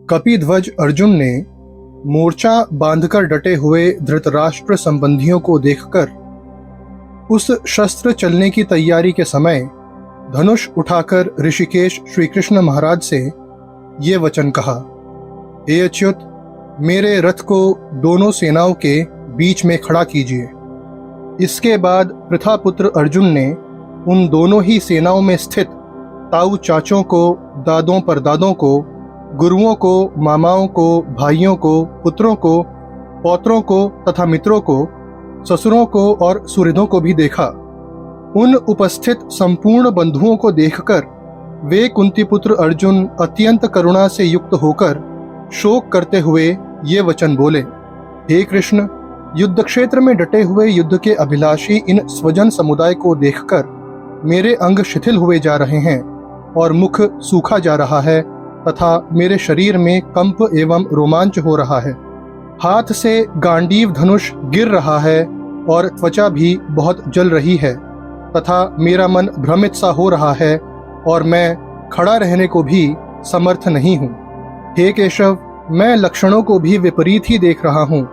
कपिध्वज अर्जुन ने मोर्चा बांधकर डटे हुए धृतराष्ट्र संबंधियों को देखकर उस शस्त्र चलने की तैयारी के समय धनुष उठाकर ऋषिकेश श्री कृष्ण महाराज से ये वचन कहा, हे अच्युत, मेरे रथ को दोनों सेनाओं के बीच में खड़ा कीजिए। इसके बाद पृथापुत्र अर्जुन ने उन दोनों ही सेनाओं में स्थित ताऊ चाचों को, दादों परदादों को, गुरुओं को, मामाओं को, भाइयों को, पुत्रों को, पौत्रों को तथा मित्रों को, ससुरों को और सुहृदों को भी देखा। उन उपस्थित संपूर्ण बंधुओं को देखकर वे कुंती पुत्र अर्जुन अत्यंत करुणा से युक्त होकर शोक करते हुए ये वचन बोले, हे कृष्ण, युद्ध क्षेत्र में डटे हुए युद्ध के अभिलाषी इन स्वजन समुदाय को देखकर मेरे अंग शिथिल हुए जा रहे हैं और मुख सूखा जा रहा है तथा मेरे शरीर में कंप एवं रोमांच हो रहा है। हाथ से गांडीव धनुष गिर रहा है और त्वचा भी बहुत जल रही है तथा मेरा मन भ्रमित सा हो रहा है और मैं खड़ा रहने को भी समर्थ नहीं हूँ। हे केशव, मैं लक्षणों को भी विपरीत ही देख रहा हूँ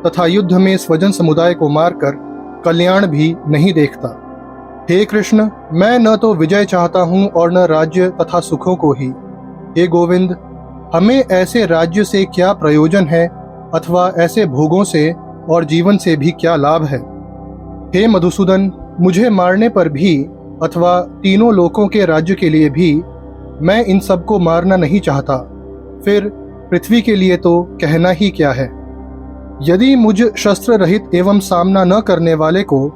तथा युद्ध में स्वजन समुदाय को मारकर कल्याण भी नहीं देखता। हे कृष्ण, मैं न तो विजय चाहता हूँ और न राज्य तथा सुखों को ही। हे गोविंद, हमें ऐसे राज्य से क्या प्रयोजन है अथवा ऐसे भोगों से और जीवन से भी क्या लाभ है। हे मधुसूदन, मुझे मारने पर भी अथवा तीनों लोकों के राज्य के लिए भी मैं इन सबको मारना नहीं चाहता। फिर पृथ्वी के लिए तो कहना ही क्या है। यदि मुझ शस्त्र रहित एवं सामना न करने वाले को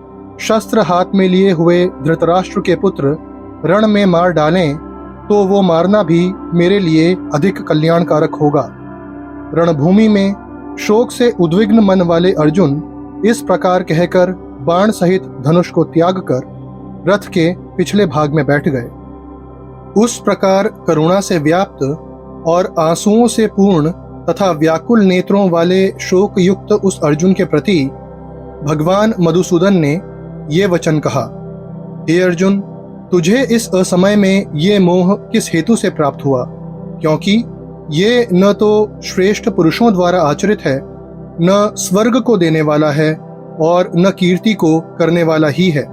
शस्त्र हाथ में लिए हुए धृतराष्ट्र के पुत्र रण में मार डालें तो वो मारना भी मेरे लिए अधिक कल्याणकारक होगा। रणभूमि में शोक से उद्विग्न मन वाले अर्जुन इस प्रकार कहकर बाण सहित धनुष को त्याग कर रथ के पिछले भाग में बैठ गए। उस प्रकार करुणा से व्याप्त और आंसुओं से पूर्ण तथा व्याकुल नेत्रों वाले शोक युक्त उस अर्जुन के प्रति भगवान मधुसूदन ने ये वचन कहा, हे अर्जुन, तुझे इस असमय में ये मोह किस हेतु से प्राप्त हुआ? क्योंकि ये न तो श्रेष्ठ पुरुषों द्वारा आचरित है, न स्वर्ग को देने वाला है और न कीर्ति को करने वाला ही है।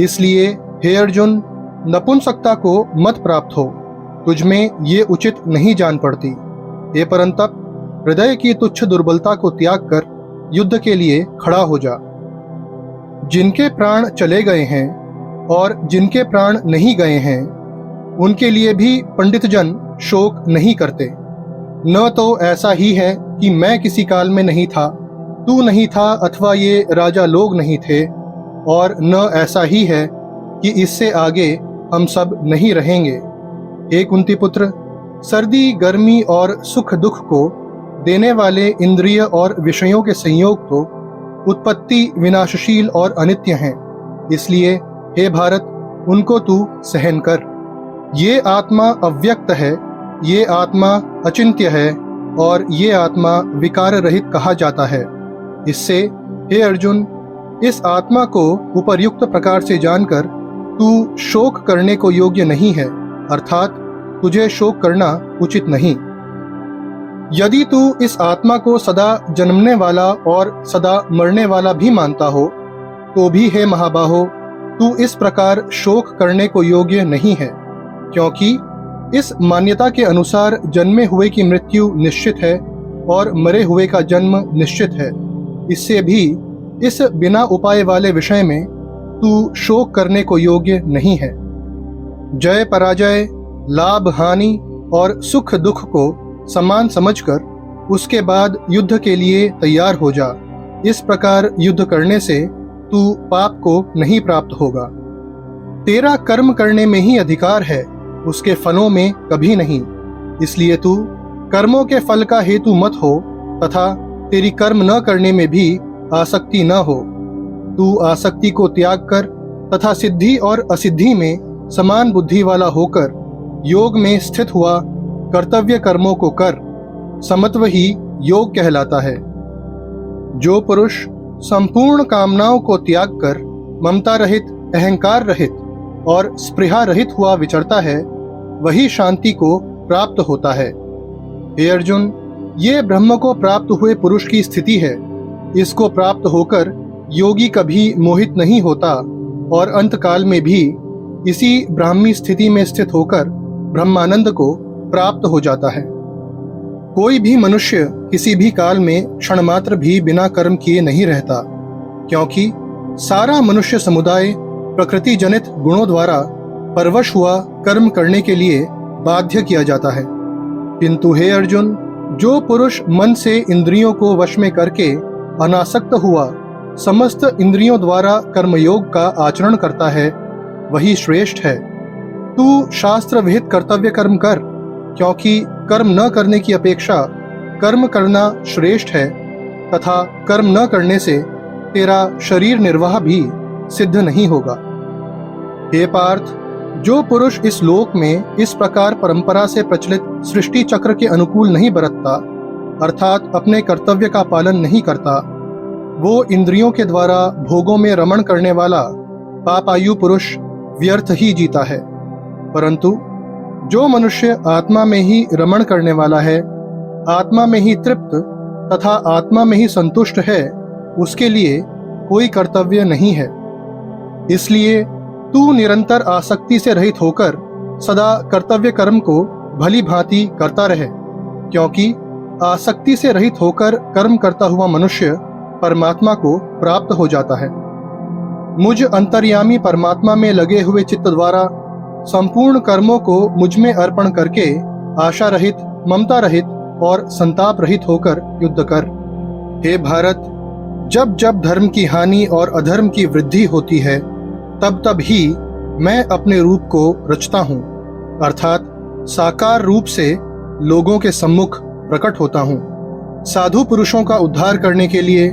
इसलिए हे अर्जुन, नपुंसकता को मत प्राप्त हो, तुझमें ये उचित नहीं जान पड़ती। हे परंतप, हृदय की तुच्छ दुर्बलता को त्याग कर युद्ध के लिए खड़ा हो जा। जिनके प्राण चले गए हैं और जिनके प्राण नहीं गए हैं, उनके लिए भी पंडित जन शोक नहीं करते। न तो ऐसा ही है कि मैं किसी काल में नहीं था, तू नहीं था अथवा ये राजा लोग नहीं थे, और न ऐसा ही है कि इससे आगे हम सब नहीं रहेंगे। हे कुंती पुत्र, सर्दी, गर्मी और सुख दुख को देने वाले इंद्रिय और विषयों के संयोग तो उत्पत्ति विनाशशील और अनित्य हैं। इसलिए हे भारत, उनको तू सहन कर। ये आत्मा अव्यक्त है, ये आत्मा अचिंत्य है और ये आत्मा विकार रहित कहा जाता है। इससे हे अर्जुन, इस आत्मा को उपर्युक्त प्रकार से जानकर तू शोक करने को योग्य नहीं है, अर्थात तुझे शोक करना उचित नहीं। यदि तू इस आत्मा को सदा जन्मने वाला और सदा मरने वाला भी मानता हो, तो भी हे महाबाहो, तू इस प्रकार शोक करने को योग्य नहीं है, क्योंकि इस मान्यता के अनुसार जन्मे हुए की मृत्यु निश्चित है और मरे हुए का जन्म निश्चित है। इससे भी इस बिना उपाय वाले विषय में तू शोक करने को योग्य नहीं है। जय पराजय, लाभ हानि और सुख दुख को समान समझकर उसके बाद युद्ध के लिए तैयार हो जा। इस प्रकार युद्ध करने से तू पाप को नहीं प्राप्त होगा। तेरा कर्म करने में ही अधिकार है, उसके फलों में कभी नहीं। इसलिए तू कर्मों के फल का हेतु मत हो तथा तेरी कर्म न करने में भी आसक्ति न हो। तू आसक्ति को त्याग कर तथा सिद्धि और असिद्धि में समान बुद्धि वाला होकर योग में स्थित हुआ कर्तव्य कर्मों को कर। समत्व ही योग कहलाता है। जो पुरुष संपूर्ण कामनाओं को त्याग कर ममता रहित, अहंकार रहित और स्पृहा रहित हुआ विचरता है, वही शांति को प्राप्त होता है। हे अर्जुन, ये ब्रह्म को प्राप्त हुए पुरुष की स्थिति है। इसको प्राप्त होकर योगी कभी मोहित नहीं होता और अंतकाल में भी इसी ब्राह्मी स्थिति में स्थित होकर ब्रह्मानंद को प्राप्त हो जाता है। कोई भी मनुष्य किसी भी काल में क्षण मात्र भी बिना कर्म किए नहीं रहता, क्योंकि सारा मनुष्य समुदाय प्रकृति जनित गुणों द्वारा परवश हुआ कर्म करने के लिए बाध्य किया जाता है। किंतु हे अर्जुन, जो पुरुष मन से इंद्रियों को वश में करके अनासक्त हुआ समस्त इंद्रियों द्वारा कर्मयोग का आचरण करता है, वही श्रेष्ठ है। तू शास्त्र विहित कर्तव्य कर्म कर, क्योंकि कर्म न करने की अपेक्षा कर्म करना श्रेष्ठ है, तथा कर्म न करने से तेरा शरीर निर्वाह भी सिद्ध नहीं होगा। हे पार्थ, जो पुरुष इस लोक में इस प्रकार परंपरा से प्रचलित सृष्टि चक्र के अनुकूल नहीं बरतता, अर्थात अपने कर्तव्य का पालन नहीं करता, वो इंद्रियों के द्वारा भोगों में रमण करने वाला पापायु पुरुष व्यर्थ ही जीता है। परंतु जो मनुष्य आत्मा में ही रमण करने वाला है, आत्मा में ही तृप्त तथा आत्मा में ही संतुष्ट है, उसके लिए कोई कर्तव्य नहीं है। इसलिए तू निरंतर आसक्ति से रहित होकर सदा कर्तव्य कर्म को भली भांति करता रहे, क्योंकि आसक्ति से रहित होकर कर्म करता हुआ मनुष्य परमात्मा को प्राप्त हो जाता है। मुझ अंतर्यामी परमात्मा में लगे हुए चित्त द्वारा संपूर्ण कर्मों को मुझ में अर्पण करके आशा रहित, ममता रहित और संताप रहित होकर युद्ध कर। हे भारत, जब जब धर्म की हानि और अधर्म की वृद्धि होती है, तब तब ही मैं अपने रूप को रचता हूँ, अर्थात साकार रूप से लोगों के सम्मुख प्रकट होता हूँ। साधु पुरुषों का उद्धार करने के लिए,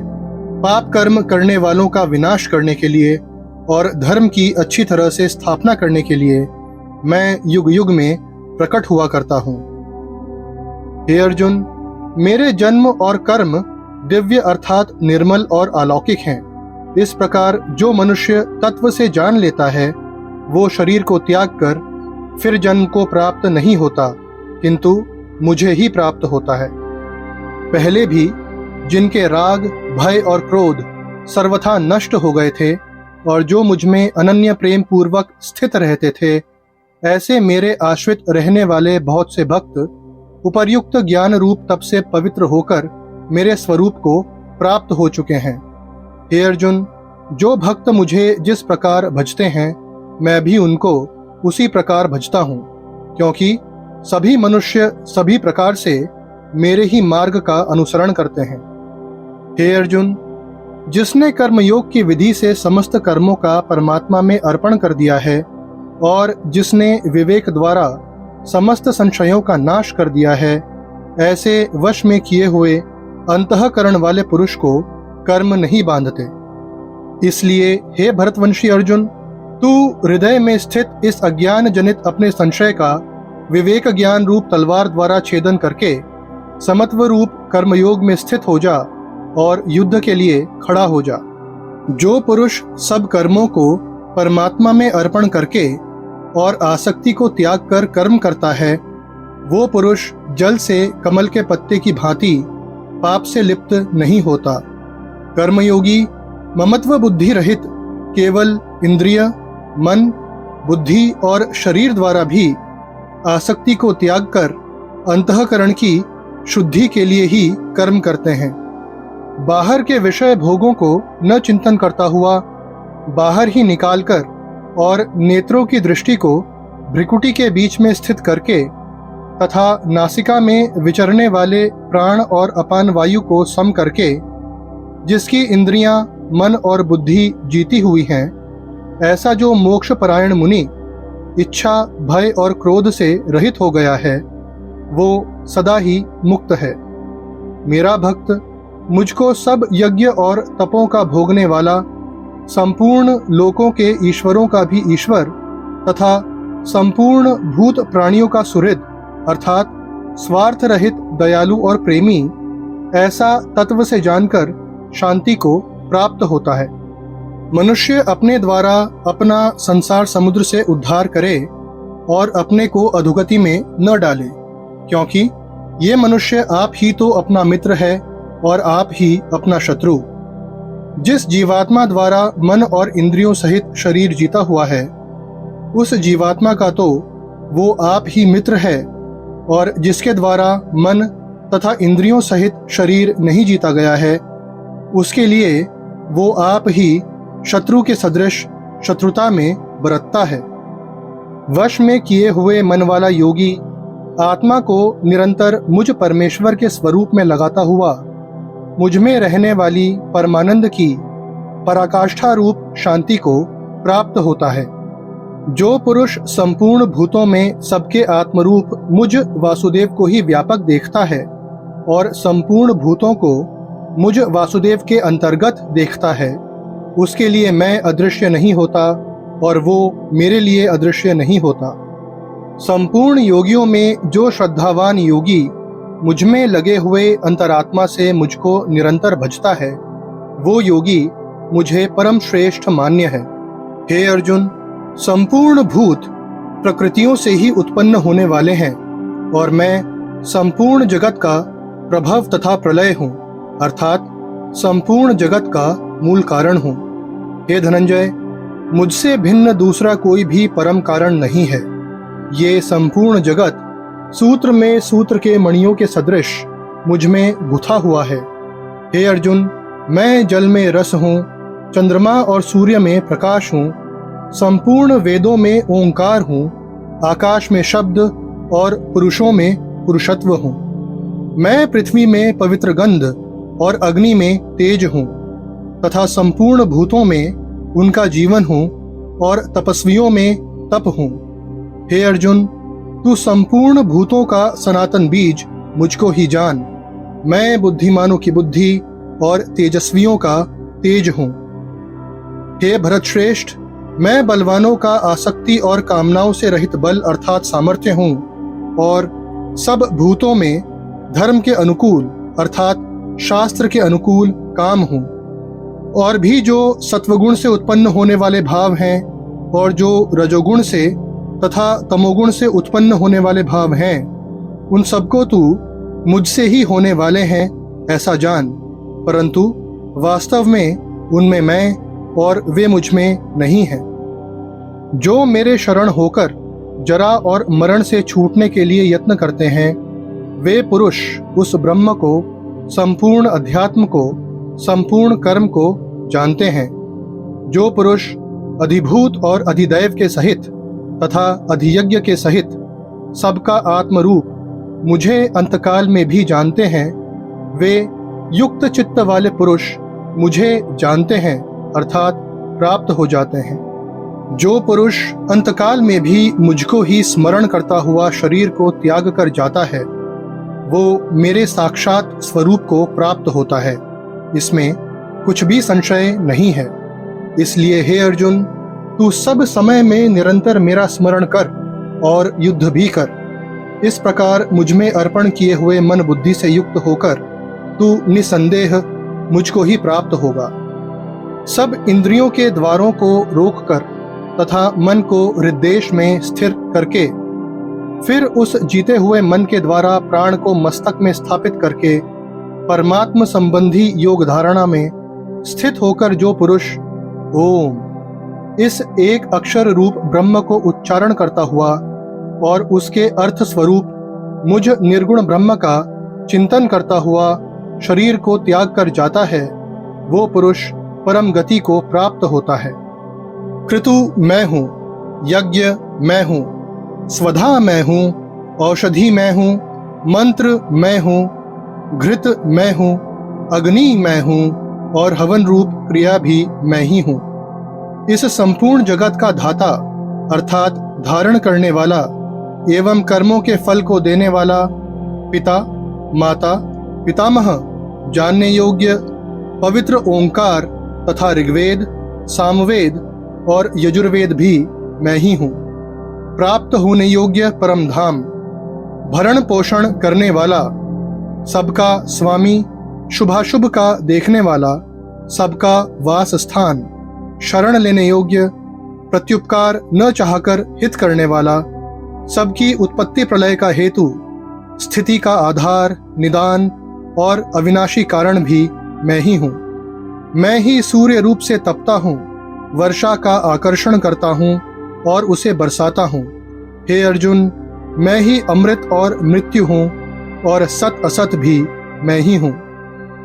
पाप कर्म करने वालों का विनाश करने के लिए और धर्म की अच्छी तरह से स्थापना करने के लिए मैं युग युग में प्रकट हुआ करता हूँ। हे अर्जुन, मेरे जन्म और कर्म दिव्य अर्थात निर्मल और अलौकिक हैं। इस प्रकार जो मनुष्य तत्व से जान लेता है, वो शरीर को त्याग कर फिर जन्म को प्राप्त नहीं होता, किंतु मुझे ही प्राप्त होता है। पहले भी जिनके राग, भय और क्रोध सर्वथा नष्ट हो गए थे और जो मुझ में अनन्य प्रेम पूर्वक स्थित रहते थे, ऐसे मेरे आश्रित रहने वाले बहुत से भक्त उपर्युक्त ज्ञान रूप तप से पवित्र होकर मेरे स्वरूप को प्राप्त हो चुके हैं। हे अर्जुन, जो भक्त मुझे जिस प्रकार भजते हैं, मैं भी उनको उसी प्रकार भजता हूँ, क्योंकि सभी मनुष्य सभी प्रकार से मेरे ही मार्ग का अनुसरण करते हैं। हे अर्जुन, जिसने कर्मयोग की विधि से समस्त कर्मों का परमात्मा में अर्पण कर दिया है और जिसने विवेक द्वारा समस्त संशयों का नाश कर दिया है, ऐसे वश में किए हुए अंतःकरण वाले पुरुष को कर्म नहीं बांधते। इसलिए हे भरतवंशी अर्जुन, तू हृदय में स्थित इस अज्ञान जनित अपने संशय का विवेक ज्ञान रूप तलवार द्वारा छेदन करके समत्व रूप कर्मयोग में स्थित हो जा और युद्ध के लिए खड़ा हो जा। जो पुरुष सब कर्मों को परमात्मा में अर्पण करके और आसक्ति को त्याग कर कर्म करता है, वो पुरुष जल से कमल के पत्ते की भांति पाप से लिप्त नहीं होता। कर्मयोगी ममत्व बुद्धि रहित केवल इंद्रिय, मन, बुद्धि और शरीर द्वारा भी आसक्ति को त्याग कर अंतःकरण की शुद्धि के लिए ही कर्म करते हैं। बाहर के विषय भोगों को न चिंतन करता हुआ बाहर ही निकालकर और नेत्रों की दृष्टि को भ्रिकुटी के बीच में स्थित करके तथा नासिका में विचरने वाले प्राण और अपान वायु को सम करके जिसकी इंद्रियां, मन और बुद्धि जीती हुई हैं, ऐसा जो मोक्ष परायण मुनि इच्छा, भय और क्रोध से रहित हो गया है, वो सदा ही मुक्त है। मेरा भक्त मुझको सब यज्ञ और तपों का भोगने वाला, संपूर्ण लोकों के ईश्वरों का भी ईश्वर तथा संपूर्ण भूत प्राणियों का सुहृद अर्थात स्वार्थ रहित, दयालु और प्रेमी, ऐसा तत्व से जानकर शांति को प्राप्त होता है। मनुष्य अपने द्वारा अपना संसार समुद्र से उद्धार करे और अपने को अधोगति में न डाले, क्योंकि ये मनुष्य आप ही तो अपना मित्र है और आप ही अपना शत्रु। जिस जीवात्मा द्वारा मन और इंद्रियों सहित शरीर जीता हुआ है, उस जीवात्मा का तो वो आप ही मित्र है, और जिसके द्वारा मन तथा इंद्रियों सहित शरीर नहीं जीता गया है, उसके लिए वो आप ही शत्रु के सदृश शत्रुता में बरतता है। वश में किए हुए मन वाला योगी आत्मा को निरंतर मुझ परमेश्वर के स्वरूप में लगाता हुआ मुझ में रहने वाली परमानंद की पराकाष्ठा रूप शांति को प्राप्त होता है। जो पुरुष संपूर्ण भूतों में सबके आत्मरूप मुझ वासुदेव को ही व्यापक देखता है और संपूर्ण भूतों को मुझ वासुदेव के अंतर्गत देखता है, उसके लिए मैं अदृश्य नहीं होता और वो मेरे लिए अदृश्य नहीं होता। संपूर्ण योगियों में जो श्रद्धावान योगी मुझ में लगे हुए अंतरात्मा से मुझको निरंतर भजता है, वो योगी मुझे परम श्रेष्ठ मान्य है। हे अर्जुन, संपूर्ण भूत प्रकृतियों से ही उत्पन्न होने वाले हैं और मैं संपूर्ण जगत का प्रभव तथा प्रलय हूँ, अर्थात संपूर्ण जगत का मूल कारण हूँ। हे धनंजय, मुझसे भिन्न दूसरा कोई भी परम कारण नहीं है। ये संपूर्ण जगत सूत्र में सूत्र के मणियों के सदृश मुझ में गुथा हुआ है। हे अर्जुन, मैं जल में रस हूँ, चंद्रमा और सूर्य में प्रकाश हूँ, संपूर्ण वेदों में ओंकार हूँ, आकाश में शब्द और पुरुषों में पुरुषत्व हूँ। मैं पृथ्वी में पवित्र गंध और अग्नि में तेज हूँ तथा संपूर्ण भूतों में उनका जीवन हूँ और तपस्वियों में तप हूँ। हे अर्जुन, तू संपूर्ण भूतों का सनातन बीज मुझको ही जान। मैं बुद्धिमानों की बुद्धि और तेजस्वियों का तेज हूँ। हे भरतश्रेष्ठ, मैं बलवानों का आसक्ति और कामनाओं से रहित बल अर्थात सामर्थ्य हूँ और सब भूतों में धर्म के अनुकूल अर्थात शास्त्र के अनुकूल काम हूँ। और भी जो सत्वगुण से उत्पन्न होने वाले भाव हैं और जो रजोगुण से तथा तमोगुण से उत्पन्न होने वाले भाव हैं, उन सबको तू मुझसे ही होने वाले हैं ऐसा जान, परंतु वास्तव में उनमें मैं और वे मुझ में नहीं हैं। जो मेरे शरण होकर जरा और मरण से छूटने के लिए यत्न करते हैं, वे पुरुष उस ब्रह्म को, संपूर्ण अध्यात्म को, संपूर्ण कर्म को जानते हैं। जो पुरुष अधिभूत और अधिदैव के सहित तथा अधियज्ञ के सहित सबका आत्मरूप मुझे अंतकाल में भी जानते हैं, वे युक्त चित्त वाले पुरुष मुझे जानते हैं अर्थात प्राप्त हो जाते हैं। जो पुरुष अंतकाल में भी मुझको ही स्मरण करता हुआ शरीर को त्याग कर जाता है, वो मेरे साक्षात स्वरूप को प्राप्त होता है, इसमें कुछ भी संशय नहीं है। इसलिए हे अर्जुन, तू सब समय में निरंतर मेरा स्मरण कर और युद्ध भी कर। इस प्रकार मुझ में अर्पण किए हुए मन बुद्धि से युक्त होकर तू निसंदेह मुझको ही प्राप्त होगा। सब इंद्रियों के द्वारों को रोककर तथा मन को हृदय में स्थिर करके फिर उस जीते हुए मन के द्वारा प्राण को मस्तक में स्थापित करके परमात्म संबंधी योग धारणा में स्थित होकर जो पुरुष ओम इस एक अक्षर रूप ब्रह्म को उच्चारण करता हुआ और उसके अर्थ स्वरूप मुझ निर्गुण ब्रह्म का चिंतन करता हुआ शरीर को त्याग कर जाता है, वो पुरुष परम गति को प्राप्त होता है। क्रतु मैं हूँ, यज्ञ मैं हूँ, स्वधा मैं हूँ, औषधि मैं हूँ, मंत्र मैं हूँ, घृत मैं हूँ, अग्नि मैं हूँ और हवन रूप क्रिया भी मैं ही हूँ। इस संपूर्ण जगत का धाता अर्थात धारण करने वाला एवं कर्मों के फल को देने वाला पिता, माता, पितामह, जानने योग्य पवित्र ओंकार तथा ऋग्वेद, सामवेद और यजुर्वेद भी मैं ही हूँ। प्राप्त होने योग्य परम धाम, भरण पोषण करने वाला, सबका स्वामी, शुभाशुभ का देखने वाला, सबका वास स्थान, शरण लेने योग्य, प्रत्युपकार न चाहकर हित करने वाला, सबकी उत्पत्ति प्रलय का हेतु, स्थिति का आधार, निदान और अविनाशी कारण भी मैं ही हूँ। मैं ही सूर्य रूप से तपता हूँ, वर्षा का आकर्षण करता हूँ और उसे बरसाता हूँ। हे अर्जुन, मैं ही अमृत और मृत्यु हूँ और सत असत भी मैं ही हूँ।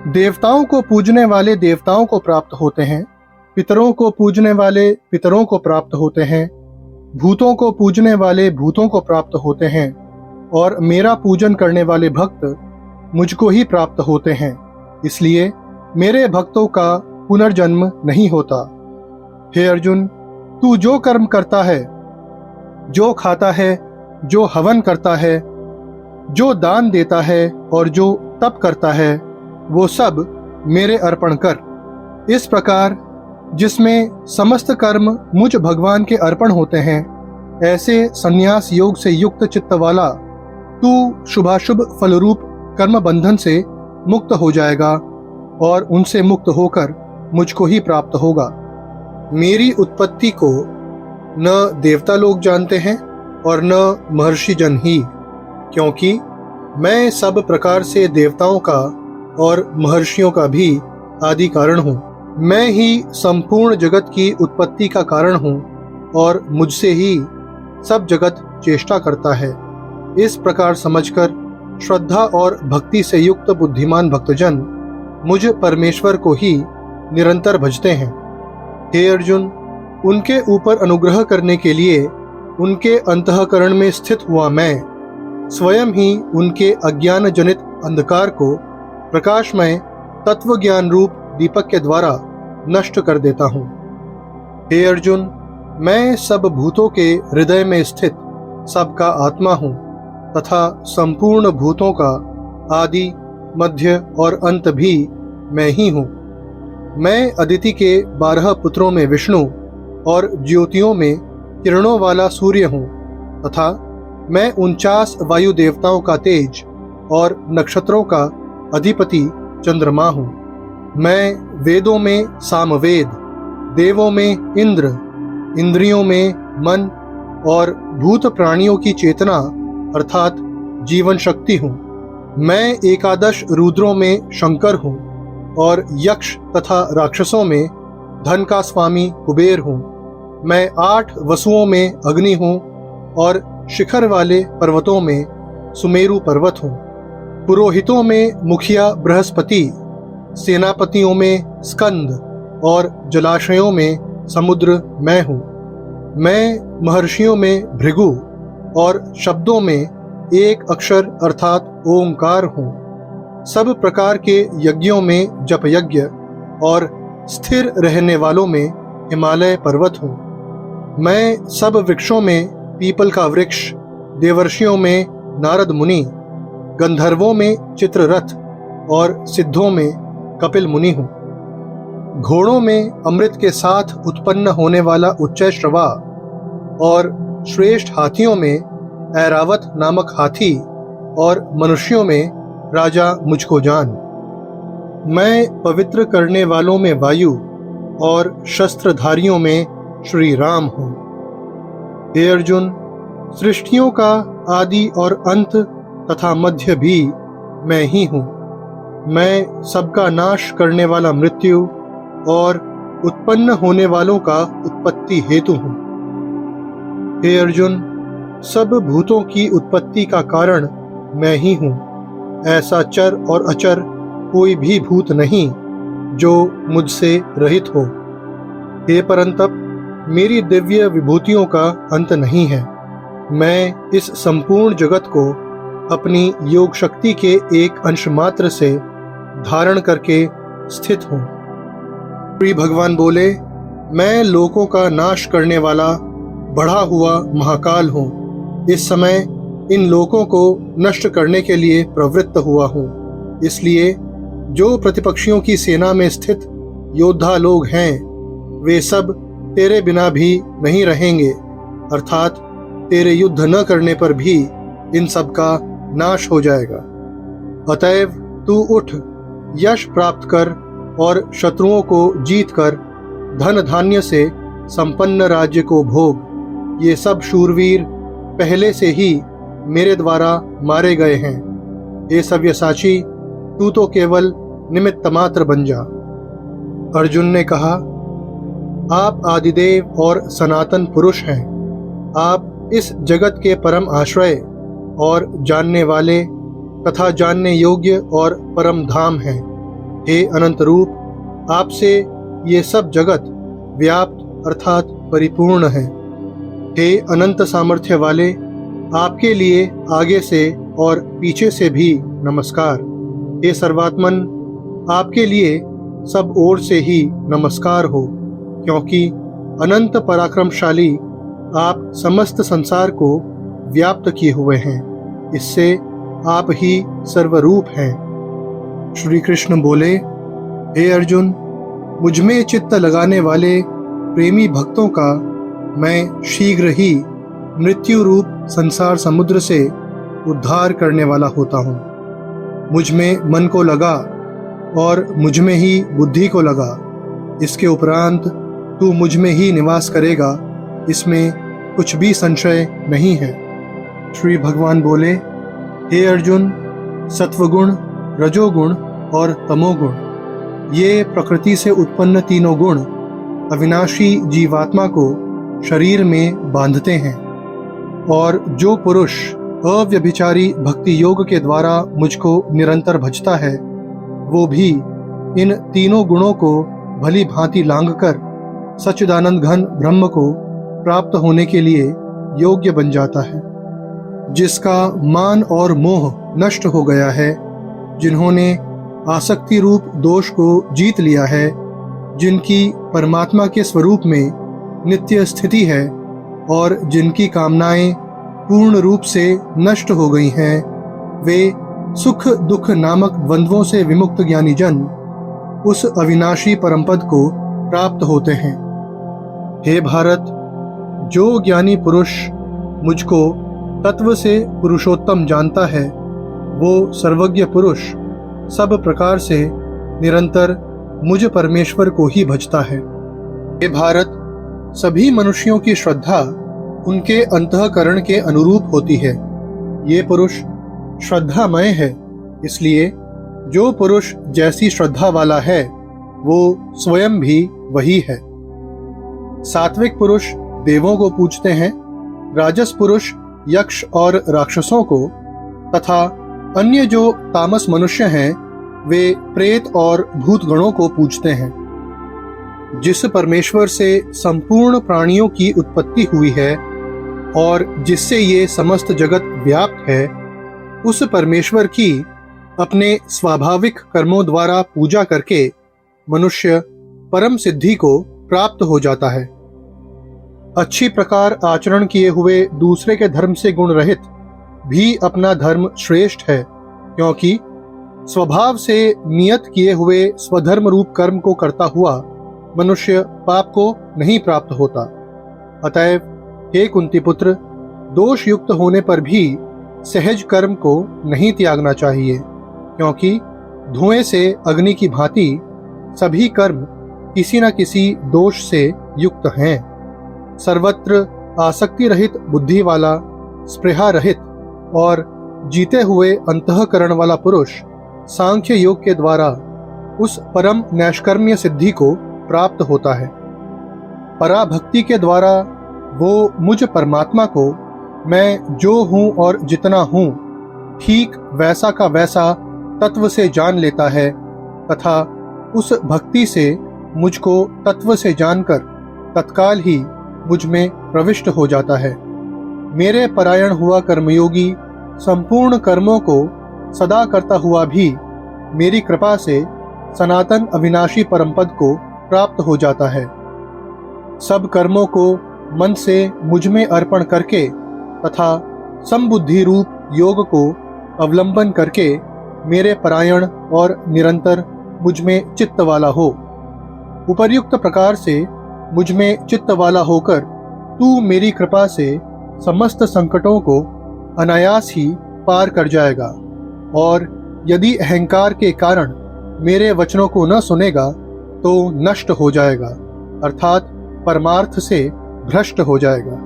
देवताओं को पूजने वाले देवताओं को प्राप्त होते हैं, पितरों को पूजने वाले पितरों को प्राप्त होते हैं, भूतों को पूजने वाले भूतों को प्राप्त होते हैं और मेरा पूजन करने वाले भक्त मुझको ही प्राप्त होते हैं। इसलिए मेरे भक्तों का पुनर्जन्म नहीं होता। हे अर्जुन, तू जो कर्म करता है, जो खाता है, जो हवन करता है, जो दान देता है और जो तप करता है, वो सब मेरे अर्पण कर। इस प्रकार जिसमें समस्त कर्म मुझ भगवान के अर्पण होते हैं, ऐसे संन्यास योग से युक्त चित्त वाला तू शुभाशुभ फलरूप कर्म बंधन से मुक्त हो जाएगा और उनसे मुक्त होकर मुझको ही प्राप्त होगा। मेरी उत्पत्ति को न देवता लोग जानते हैं और न महर्षि जन ही, क्योंकि मैं सब प्रकार से देवताओं का और महर्षियों का भी आदि कारण हूँ। मैं ही संपूर्ण जगत की उत्पत्ति का कारण हूँ और मुझसे ही सब जगत चेष्टा करता है। इस प्रकार समझकर श्रद्धा और भक्ति से युक्त बुद्धिमान भक्तजन मुझ परमेश्वर को ही निरंतर भजते हैं। हे अर्जुन, उनके ऊपर अनुग्रह करने के लिए उनके अंतःकरण में स्थित हुआ मैं स्वयं ही उनके अज्ञान जनित अंधकार को प्रकाशमय तत्व ज्ञान रूप दीपक के द्वारा नष्ट कर देता हूँ। हे अर्जुन, मैं सब भूतों के हृदय में स्थित सबका आत्मा हूँ तथा संपूर्ण भूतों का आदि, मध्य और अंत भी मैं ही हूँ। मैं अदिति के 12 पुत्रों में विष्णु और ज्योतियों में किरणों वाला सूर्य हूँ तथा मैं 49 वायु देवताओं का तेज और नक्षत्रों का अधिपति चंद्रमा हूँ। मैं वेदों में सामवेद, देवों में इंद्र, इंद्रियों में मन और भूत प्राणियों की चेतना अर्थात जीवन शक्ति हूँ। मैं 11 रुद्रों में शंकर हूँ और यक्ष तथा राक्षसों में धन का स्वामी कुबेर हूँ। मैं 8 वसुओं में अग्नि हूँ और शिखर वाले पर्वतों में सुमेरु पर्वत हूँ। पुरोहितों में मुखिया बृहस्पति, सेनापतियों में स्कंद और जलाशयों में समुद्र मैं हूँ। मैं महर्षियों में भृगु और शब्दों में एक अक्षर अर्थात ओंकार हूँ। सब प्रकार के यज्ञों में जप यज्ञ और स्थिर रहने वालों में हिमालय पर्वत हूँ। मैं सब वृक्षों में पीपल का वृक्ष, देवर्षियों में नारद मुनि, गंधर्वों में चित्ररथ और सिद्धों में कपिल मुनि हूँ। घोड़ों में अमृत के साथ उत्पन्न होने वाला उच्चय श्रवा और श्रेष्ठ हाथियों में ऐरावत नामक हाथी और मनुष्यों में राजा मुझको जान। मैं पवित्र करने वालों में वायु और शस्त्रधारियों में श्री राम हूँ। हे अर्जुन, सृष्टियों का आदि और अंत तथा मध्य भी मैं ही हूँ। मैं सबका नाश करने वाला मृत्यु और उत्पन्न होने वालों का उत्पत्ति हेतु हूँ। हे अर्जुन, सब भूतों की उत्पत्ति का कारण मैं ही हूँ। ऐसा चर और अचर कोई भी भूत नहीं जो मुझसे रहित हो। हे परंतप, मेरी दिव्य विभूतियों का अंत नहीं है। मैं इस संपूर्ण जगत को अपनी योग शक्ति के एक अंश मात्र से धारण करके स्थित हूँ। श्री भगवान बोले, मैं लोकों का नाश करने वाला बढ़ा हुआ महाकाल हूँ। इस समय इन लोकों को नष्ट करने के लिए प्रवृत्त हुआ हूँ। इसलिए जो प्रतिपक्षियों की सेना में स्थित योद्धा लोग हैं, वे सब तेरे बिना भी नहीं रहेंगे, अर्थात तेरे युद्ध न करने पर भी इन सब का नाश हो जाएगा। अतएव तू उठ, यश प्राप्त कर और शत्रुओं को जीत कर धन धान्य से संपन्न राज्य को भोग। ये सब शूरवीर पहले से ही मेरे द्वारा मारे गए हैं। हे सव्यसाची, तू तो केवल निमित्त मात्र बन जा। अर्जुन ने कहा, आप आदिदेव और सनातन पुरुष हैं। आप इस जगत के परम आश्रय और जानने वाले तथा जानने योग्य और परम धाम हैं। हे अनंत रूप, आपसे ये सब जगत व्याप्त अर्थात परिपूर्ण है। हे अनंत सामर्थ्य वाले, आपके लिए आगे से और पीछे से भी नमस्कार। हे सर्वात्मन, आपके लिए सब ओर से ही नमस्कार हो, क्योंकि अनंत पराक्रमशाली आप समस्त संसार को व्याप्त किए हुए हैं। इससे आप ही सर्वरूप हैं। श्री कृष्ण बोले, हे अर्जुन, मुझमें चित्त लगाने वाले प्रेमी भक्तों का मैं शीघ्र ही मृत्यु रूप संसार समुद्र से उद्धार करने वाला होता हूँ। मुझ में मन को लगा और मुझ में ही बुद्धि को लगा। इसके उपरांत तू मुझ में ही निवास करेगा, इसमें कुछ भी संशय नहीं है। श्री भगवान बोले, हे अर्जुन, सत्वगुण, रजोगुण और तमोगुण, ये प्रकृति से उत्पन्न तीनों गुण अविनाशी जीवात्मा को शरीर में बांधते हैं। और जो पुरुष अव्यभिचारी भक्ति योग के द्वारा मुझको निरंतर भजता है, वो भी इन तीनों गुणों को भली भांति लांघकर सच्चिदानंद घन ब्रह्म को प्राप्त होने के लिए योग्य बन जाता है। जिसका मान और मोह नष्ट हो गया है, जिन्होंने आसक्ति रूप दोष को जीत लिया है, जिनकी परमात्मा के स्वरूप में नित्य स्थिति है और जिनकी कामनाएं पूर्ण रूप से नष्ट हो गई हैं, वे सुख दुख नामक द्वंद्वों से विमुक्त ज्ञानी जन उस अविनाशी परमपद को प्राप्त होते हैं। हे भारत, जो ज्ञानी पुरुष मुझको तत्व से पुरुषोत्तम जानता है, वो सर्वज्ञ पुरुष सब प्रकार से निरंतर मुझ परमेश्वर को ही भजता है। हे भारत, सभी मनुष्यों की श्रद्धा उनके अंतःकरण के अनुरूप होती है। ये पुरुष श्रद्धामय है, इसलिए जो पुरुष जैसी श्रद्धा वाला है, वो स्वयं भी वही है। सात्विक पुरुष देवों को पूजते हैं, राजस पुरुष यक्ष और राक्षसों को, तथा अन्य जो तामस मनुष्य हैं, वे प्रेत और भूतगणों को पूजते हैं। जिस परमेश्वर से संपूर्ण प्राणियों की उत्पत्ति हुई है और जिससे ये समस्त जगत व्याप्त है, उस परमेश्वर की अपने स्वाभाविक कर्मों द्वारा पूजा करके मनुष्य परम सिद्धि को प्राप्त हो जाता है। अच्छी प्रकार आचरण किए हुए दूसरे के धर्म से गुण रहित भी अपना धर्म श्रेष्ठ है, क्योंकि स्वभाव से नियत किए हुए स्वधर्म रूप कर्म को करता हुआ मनुष्य पाप को नहीं प्राप्त होता। अतएव हे कुंती पुत्र, दोष युक्त होने पर भी सहज कर्म को नहीं त्यागना चाहिए, क्योंकि धुएं से अग्नि की भांति सभी कर्म किसी न किसी दोष से युक्त हैं। सर्वत्र आसक्ति रहित बुद्धि वाला, स्पृहा रहित और जीते हुए अंतःकरण वाला पुरुष सांख्य योग के द्वारा उस परम नैष्कर्म्य सिद्धि को प्राप्त होता है। पराभक्ति के द्वारा वो मुझ परमात्मा को मैं जो हूँ और जितना हूँ ठीक वैसा का वैसा तत्व से जान लेता है, तथा उस भक्ति से मुझको तत्व से जानकर तत्काल ही मुझ में प्रविष्ट हो जाता है। मेरे परायण हुआ कर्मयोगी संपूर्ण कर्मों को सदा करता हुआ भी मेरी कृपा से सनातन अविनाशी परमपद को प्राप्त हो जाता है। सब कर्मों को मन से मुझ में अर्पण करके तथा समबुद्धि रूप योग को अवलंबन करके मेरे परायण और निरंतर मुझ में चित्त वाला हो। उपर्युक्त प्रकार से मुझ में चित्त वाला होकर तू मेरी कृपा से समस्त संकटों को अनायास ही पार कर जाएगा, और यदि अहंकार के कारण मेरे वचनों को न सुनेगा तो नष्ट हो जाएगा, अर्थात परमार्थ से भ्रष्ट हो जाएगा।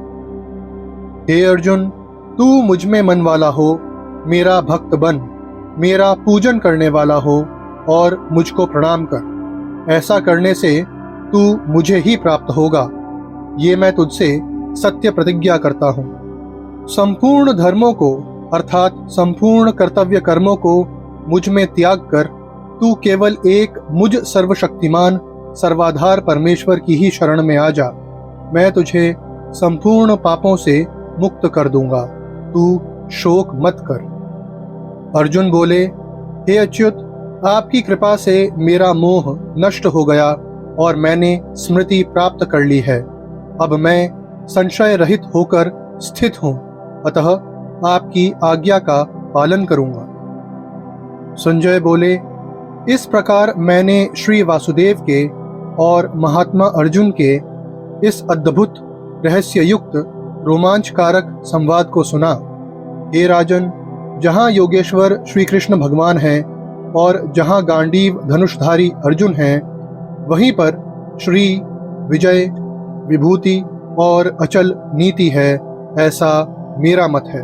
हे अर्जुन, तू मुझ में मन वाला हो, मेरा भक्त बन, मेरा पूजन करने वाला हो और मुझको प्रणाम कर। ऐसा करने से तू मुझे ही प्राप्त होगा, ये मैं तुझसे सत्य प्रतिज्ञा करता हूँ। संपूर्ण धर्मों को अर्थात संपूर्ण कर्तव्य कर्मों को मुझ में त्याग कर तू केवल एक मुझ सर्वशक्तिमान सर्वाधार परमेश्वर की ही शरण में आ जा। मैं तुझे संपूर्ण पापों से मुक्त कर दूंगा, तू शोक मत कर। अर्जुन बोले, हे अच्युत, आपकी कृपा से मेरा मोह नष्ट हो गया और मैंने स्मृति प्राप्त कर ली है। अब मैं संशय रहित होकर स्थित हूँ, अतः आपकी आज्ञा का पालन करूंगा। संजय बोले, इस प्रकार मैंने श्री वासुदेव के और महात्मा अर्जुन के इस अद्भुत रहस्ययुक्त रोमांचकारक संवाद को सुना। हे राजन, जहाँ योगेश्वर श्री कृष्ण भगवान हैं और जहाँ गांडीव धनुषधारी अर्जुन हैं, वहीं पर श्री विजय, विभूति और अचल नीति है, ऐसा मेरा मत है।